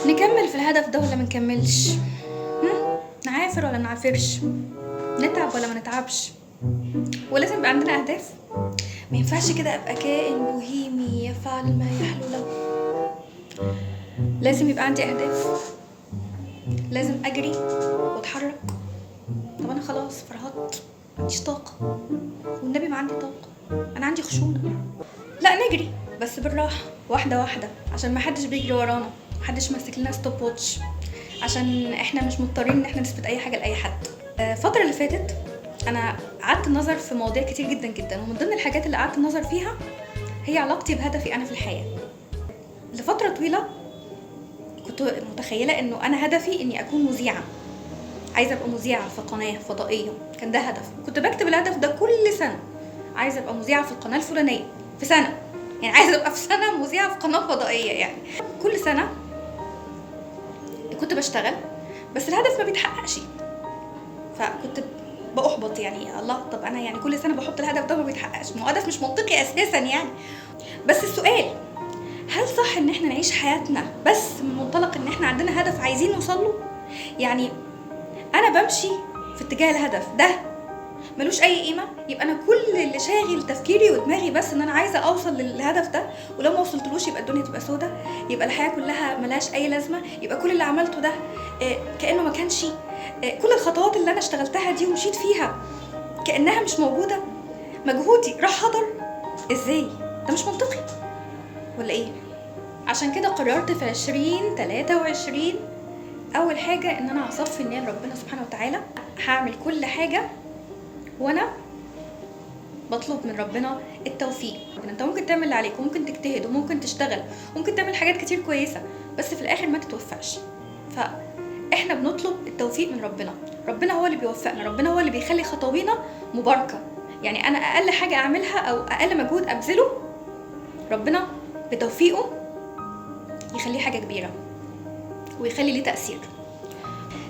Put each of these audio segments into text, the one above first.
نكمل في الهدف ده ولا منكملش؟ نعافر ولا منعافرش؟ نتعب ولا ما نتعبش؟ ولازم يبقى عندنا اهداف. ما ينفعش كده ابقى كائن بوهيمي يفعل ما يحلو له. لازم يبقى عندي اهداف، لازم اجري واتحرك. طب انا خلاص فرهطت، ما عنديش طاقه، والنبي ما عندي طاقه، انا عندي خشونه. لا نجري بس بالراحه، واحده واحده، عشان ما حدش بيجري ورانا، محدش ماسك لنا ستوب واتش، عشان احنا مش مضطرين ان احنا نثبت اي حاجه لاي حد. الفتره اللي فاتت انا قعدت نظر في مواضيع كتير جدا جدا، ومن ضمن الحاجات اللي قعدت نظر فيها هي علاقتي بهدفي انا في الحياه. لفتره طويله كنت متخيله انه انا هدفي اني اكون مذيعه، عايزه ابقى مذيعه في قناه فضائيه، كان ده هدف. كنت بكتب الهدف ده كل سنه، عايزه ابقى مذيعه في القناه الفلانيه في سنه، يعني عايزه ابقى في سنه مذيعه في قناه فضائيه. يعني كل سنه كنت بشتغل بس الهدف ما بيتحققش، فكنت بأحبط. يعني الله، طب انا يعني كل سنه بحط الهدف ده وما بيتحققش، ما هو هدف مش منطقي اساسا يعني. بس السؤال، هل صح ان احنا نعيش حياتنا بس من منطلق ان احنا عندنا هدف عايزين نوصل له؟ يعني انا بمشي في اتجاه الهدف ده ملوش اي قيمه، يبقى انا كل اللي شاغل تفكيري ودماغي بس ان انا عايزه اوصل للهدف ده، ولو ما وصلتلوش يبقى الدنيا تبقى سودة، يبقى الحياه كلها ملهاش اي لازمه، يبقى كل اللي عملته ده كانه ما كانش، كل الخطوات اللي انا اشتغلتها دي ومشيت فيها كانها مش موجوده، مجهودي راح هدر. ازاي؟ ده مش منطقي ولا ايه؟ عشان كده قررت في 2023 اول حاجه ان انا هصفي النيه لربنا سبحانه وتعالى. هعمل كل حاجه وانا بطلب من ربنا التوفيق. انت ممكن تعمل اللي عليك، وممكن تجتهد، وممكن تشتغل، وممكن تعمل حاجات كتير كويسه، بس في الاخر ما تتوفقش. فاحنا بنطلب التوفيق من ربنا، ربنا هو اللي بيوفقنا، ربنا هو اللي بيخلي خطوينا مباركه. يعني انا اقل حاجه اعملها او اقل مجهود ابذله، ربنا بتوفيقه يخليه حاجه كبيره ويخلي ليه تاثير.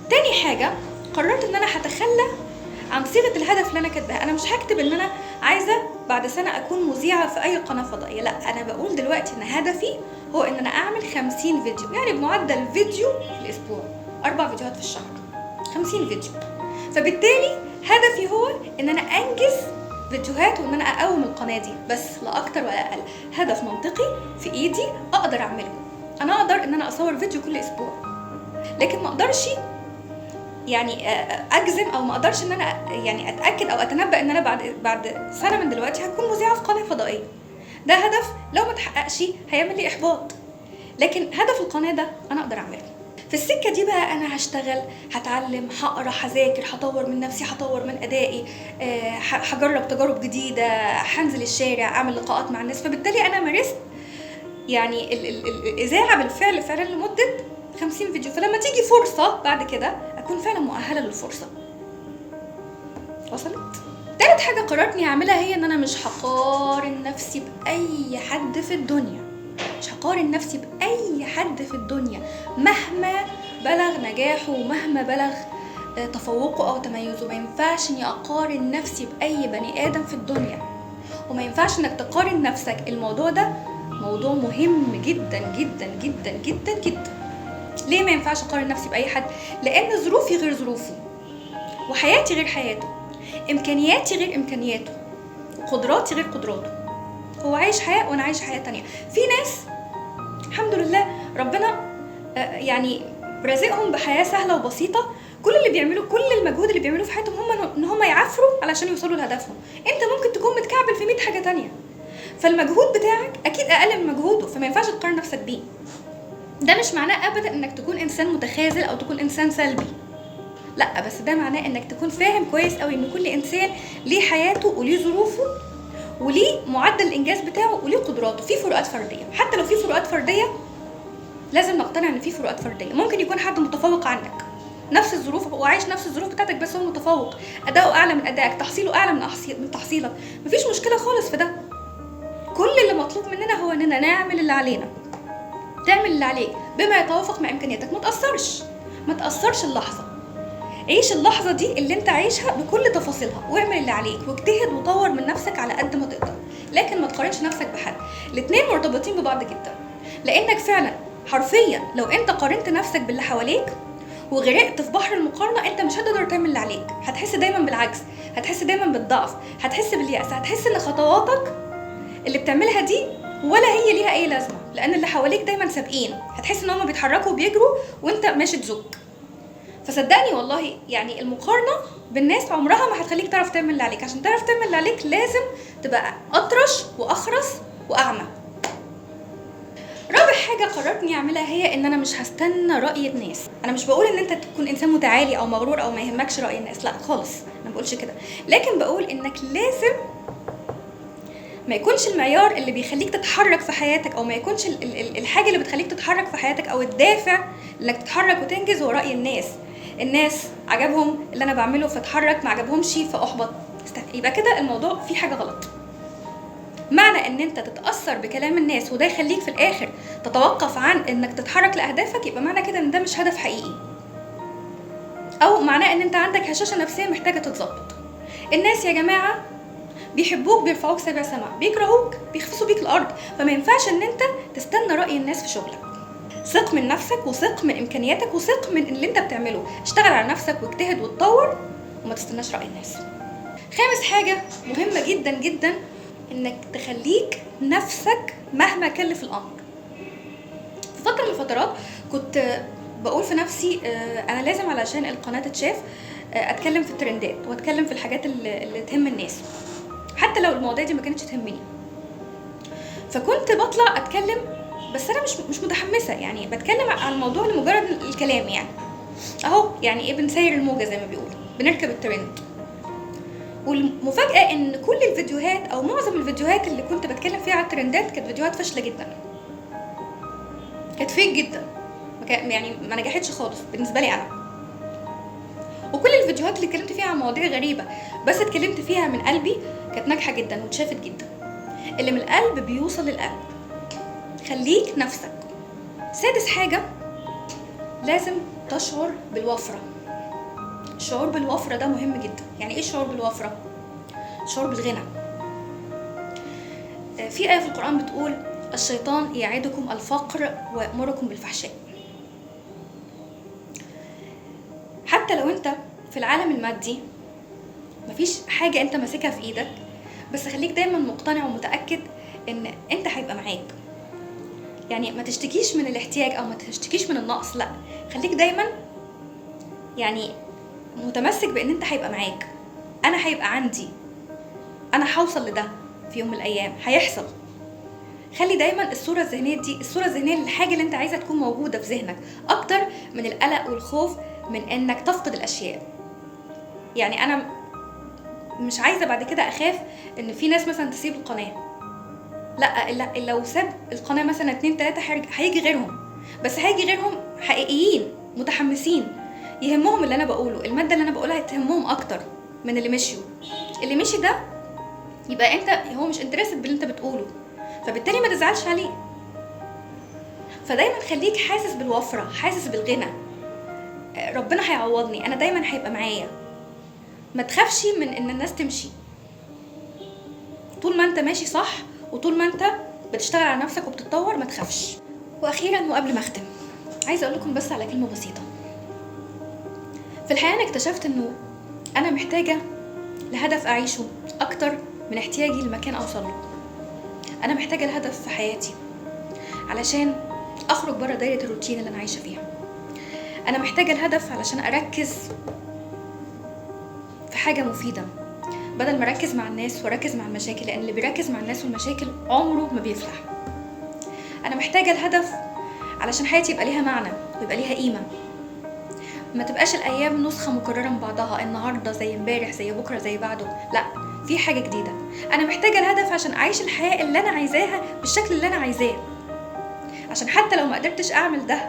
تاني حاجه، قررت ان انا هتخلى عن صيغه الهدف اللي انا كاتباها. انا مش هكتب ان انا عايزه بعد سنه اكون مذيعه في اي قناه فضائيه، لا، انا بقول دلوقتي ان هدفي هو ان انا اعمل 50 فيديو، يعني بمعدل فيديو في الاسبوع، 4 فيديوهات في الشهر، 50 فيديو. فبالتالي هدفي هو ان انا انجز فيديوهات وان انا اقوم القناه دي، بس لا اكتر ولا اقل. هدف منطقي في ايدي اقدر اعمله. انا اقدر ان انا اصور فيديو كل اسبوع، لكن ما اقدرش يعني اجزم او ما اقدرش ان انا يعني اتاكد او اتنبأ ان انا بعد سنه من دلوقتي هكون مذيعه في قناه فضائيه. ده هدف لو ما تحققش هيعمل لي احباط، لكن هدف القناه ده انا اقدر اعمله. في السكه دي بقى انا هشتغل، هتعلم، هقرا، هذاكر، هطور من نفسي، هطور من ادائي، هجرب تجارب جديده، هنزل الشارع، اعمل لقاءات مع الناس. فبالتالي انا مارست يعني الاذاعه بالفعل فعلا لمده 50 فيديو، فلما تيجي فرصه بعد كده اكون فعلا مؤهله للفرصه. وصلت؟ تالت حاجه قررت اني اعملها هي ان انا مش هقارن نفسي باي حد في الدنيا، مش هقارن نفسي باي حد في الدنيا مهما بلغ نجاحه ومهما بلغ تفوقه او تميزه. ما ينفعش اني اقارن نفسي باي بني ادم في الدنيا، وما ينفعش انك تقارن نفسك. الموضوع ده موضوع مهم جدا جدا جدا جدا جدا. ليه ما ينفعش اقارن نفسي باي حد؟ لان ظروفي غير ظروفه، وحياتي غير حياته، امكانياتي غير امكانياته، وقدراتي غير قدراته. هو عايش حياه وانا عايش حياه تانية. في ناس الحمد لله ربنا يعني رزقهم بحياه سهله وبسيطه، كل اللي بيعملوه، كل المجهود اللي بيعملوه في حياتهم هم ان هم يعافروا علشان يوصلوا لهدفهم. انت ممكن تكون متكعبل في 100 حاجه تانية، فالمجهود بتاعك اكيد اقل من مجهوده، فما ينفعش تقارن نفسك بيه. ده مش معناه ابدا انك تكون انسان متخاذل او تكون انسان سلبي، لا، بس ده معناه انك تكون فاهم كويس قوي ان كل انسان ليه حياته وليه ظروفه وليه معدل الانجاز بتاعه وليه قدراته. في فروقات فرديه، حتى لو في فروقات فرديه لازم نقتنع ان في فروقات فرديه. ممكن يكون حد متفوق عنك، نفس الظروف وعايش نفس الظروف بتاعتك، بس هو متفوق، اداؤه اعلى من ادائك، تحصيله اعلى من تحصيلك، مفيش مشكله خالص في ده. كل اللي مطلوب مننا هو اننا نعمل اللي علينا، تعمل اللي عليك بما يتوافق مع امكانياتك. ما تأثرش اللحظة، عيش اللحظة دي اللي انت عايشها بكل تفاصيلها، واعمل اللي عليك واجتهد وطور من نفسك على قد ما تقدر، لكن ما تقارنش نفسك بحد. الاتنين مرتبطين ببعض جدا، لانك فعلا حرفيا لو انت قارنت نفسك باللي حواليك وغرقت في بحر المقارنه، انت مش هتقدر تعمل اللي عليك. هتحس دايما بالعجز، هتحس دايما بالضعف، هتحس باليأس، هتحس ان خطواتك اللي بتعملها دي ولا هي ليها اي لازمه، لان اللي حواليك دايما سابقين. هتحس ان هم بيتحركوا وبيجروا وانت ماشي تزك. فصدقني والله يعني المقارنه بالناس عمرها ما هتخليك تعرف تعمل اللي عليك. عشان تعرف تعمل اللي عليك لازم تبقى اطرش واخرس واعمى. رابع حاجه قررت اني اعملها هي ان انا مش هستنى راي الناس. انا مش بقول ان انت تكون انسان متعالي او مغرور او ما يهمكش راي الناس، لا خالص، انا ما بقولش كده. لكن بقول انك لازم ما يكونش المعيار اللي بيخليك تتحرك في حياتك، او ما يكونش الحاجه اللي بتخليك تتحرك في حياتك او الدافع انك تتحرك وتنجز هو راي الناس. الناس عجبهم اللي انا بعمله فتحرك، ما عجبهمش فاحبط. يبقى كده الموضوع فيه حاجه غلط. معنى ان انت تتاثر بكلام الناس وده يخليك في الاخر تتوقف عن انك تتحرك لاهدافك، يبقى معنى كده ان ده مش هدف حقيقي، او معناه ان انت عندك هشاشه نفسيه محتاجه تتظبط. الناس يا جماعه بيحبوك بيرفعوك 7 سما، بيكرهوك بيخفسوا بيك الارض. فما ينفعش ان انت تستنى راي الناس في شغلك. ثق من نفسك وثق من امكانياتك وثق من اللي انت بتعمله. اشتغل على نفسك واجتهد وتطور وما تستناش راي الناس. خامس حاجه مهمه جدا جدا، انك تخليك نفسك مهما كلف الامر. في فتره من الفترات كنت بقول في نفسي انا لازم علشان القناه تتشاف اتكلم في الترندات واتكلم في الحاجات اللي تهم الناس، حتى لو المواضيع دي ما كانتش تهمني. فكنت بطلع اتكلم بس انا مش متحمسه، يعني بتكلم عن الموضوع لمجرد الكلام، يعني اهو يعني ايه، بنسير الموجه زي ما بيقولوا، بنركب الترند. والمفاجاه ان كل الفيديوهات او معظم الفيديوهات اللي كنت بتكلم فيها على الترندات كانت فيديوهات فاشله جدا، كانت فيك جدا، يعني ما نجحتش خالص بالنسبه لي انا. وكل الفيديوهات اللي اتكلمت فيها عن مواضيع غريبه بس اتكلمت فيها من قلبي كانت ناجحه جدا واتشافت جدا. اللي من القلب بيوصل للقلب. خليك نفسك. سادس حاجه، لازم تشعر بالوفره. الشعور بالوفره ده مهم جدا. يعني ايه الشعور بالوفره؟ الشعور بالغنى. في آية في القرآن بتقول الشيطان يعدكم الفقر ويأمركم بالفحشاء. حتى لو انت في العالم المادي مفيش حاجة انت ماسكها في ايدك، بس خليك دايما مقتنع ومتأكد ان انت هيبقى معاك. يعني ما تشتكيش من الاحتياج او ما تشتكيش من النقص، لا، خليك دايما يعني متمسك بان انت هيبقى معاك. انا هيبقى عندي، انا هوصل لده في يوم من الايام، هيحصل. خلي دايما الصورة الذهنية دي، الصورة الذهنية للحاجة اللي انت عايزة تكون موجودة في ذهنك اكتر من القلق والخوف من انك تفقد الاشياء. يعني انا مش عايزة بعد كده اخاف ان في ناس مثلا تسيب القناة، لا، لو ساب القناة مثلا 2 3 هيجي غيرهم، بس هيجي غيرهم حقيقيين متحمسين يهمهم اللي انا بقوله، المادة اللي انا بقولها تهمهم اكتر من اللي مشيوا. اللي مشي ده يبقى انت هو مش انترستد باللي انت بتقوله، فبالتالي ما تزعلش عليه. فدايما خليك حاسس بالوفرة، حاسس بالغنى. ربنا هيعوضني، انا دايما هيبقى معايا. ما تخافش من ان الناس تمشي. طول ما انت ماشي صح وطول ما انت بتشتغل على نفسك وبتتطور ما تخافش. واخيرا وقبل ما اختم عايزه اقول لكم بس على كلمه بسيطه. في الحقيقه انا اكتشفت انه انا محتاجه لهدف اعيشه اكتر من احتياجي لمكان اوصل له. انا محتاجه لهدف في حياتي علشان اخرج بره دايره الروتين اللي انا عايشه فيها. انا محتاجه الهدف علشان اركز في حاجه مفيده بدل ما اركز مع الناس واركز مع المشاكل، لان اللي بيركز مع الناس والمشاكل عمره ما بيفلح. انا محتاجه الهدف علشان حياتي يبقى ليها معنى ويبقى ليها قيمه، ما تبقاش الايام نسخه مكرره من بعضها، النهارده زي امبارح زي بكره زي بعده، لا، في حاجه جديده. انا محتاجه الهدف عشان اعيش الحياه اللي انا عايزاها بالشكل اللي انا عايزاه، عشان حتى لو ما قدرتش اعمل ده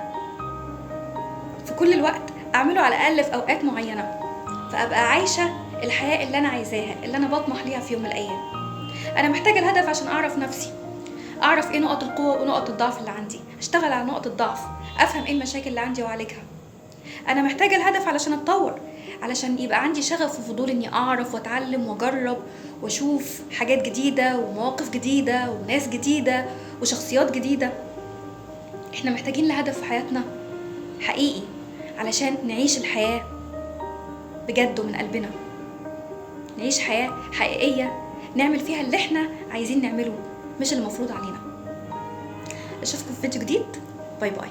في كل الوقت اعمله على الاقل في اوقات معينه، فابقى عايشه الحياه اللي انا عايزاها اللي انا بطمح ليها في يوم من الايام. انا محتاجه الهدف عشان اعرف نفسي، اعرف ايه نقط القوه ونقط الضعف اللي عندي، اشتغل على نقط الضعف، افهم ايه المشاكل اللي عندي واعالجها. انا محتاجه الهدف علشان اتطور، علشان يبقى عندي شغف وفضول اني اعرف واتعلم واجرب واشوف حاجات جديده ومواقف جديده وناس جديده وشخصيات جديده. احنا محتاجين لهدف في حياتنا حقيقي علشان نعيش الحياة بجد ومن قلبنا، نعيش حياة حقيقية نعمل فيها اللي احنا عايزين نعمله مش اللي مفروض علينا. اشوفكم في فيديو جديد. باي باي.